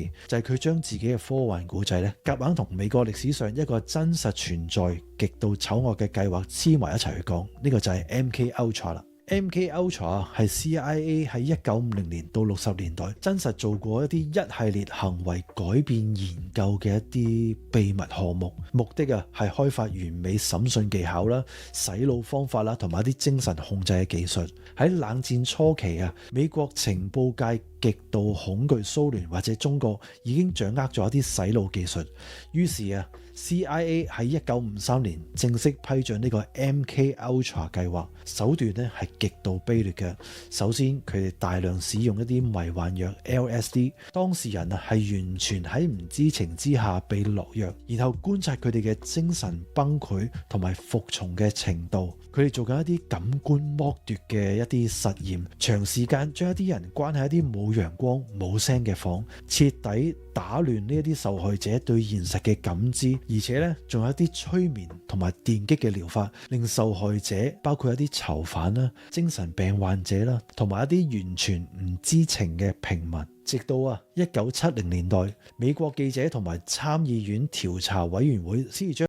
事，就係佢將自己嘅科幻故仔咧，夾硬同美國歷史上一個真實存在極度醜惡嘅計劃黐埋一齊去講，呢個就係 MK Ultra 啦。MK Ultra 係 CIA 喺1950年到60年代真實做過一系列行為改變研究嘅一啲秘密項目，目的係開發完美審訊技巧啦、洗腦方法啦，同埋一啲精神控制嘅技術。喺冷戰初期美國情報界極度恐懼蘇聯或者中國已經掌握咗一啲洗腦技術，於是CIA 喺1953年正式批准呢個 MK Ultra 計劃，手段係極度卑劣嘅。首先，佢哋大量使用一啲迷幻藥 LSD， 當事人係完全喺唔知情之下被落藥，然後觀察佢哋嘅精神崩潰同埋服從嘅程度。佢哋做緊一啲感官剝奪嘅一啲實驗，長時間將一啲人關喺一啲冇陽光冇聲嘅房，徹底打亂呢一啲受害者對現實嘅感知，而且咧仲有一啲催眠同埋電擊嘅療法，令受害者包括一啲囚犯啦、精神病患者啦，同埋一啲完全唔知情嘅平民。直到1970年代，美國記者同埋參議院調查委員會先至將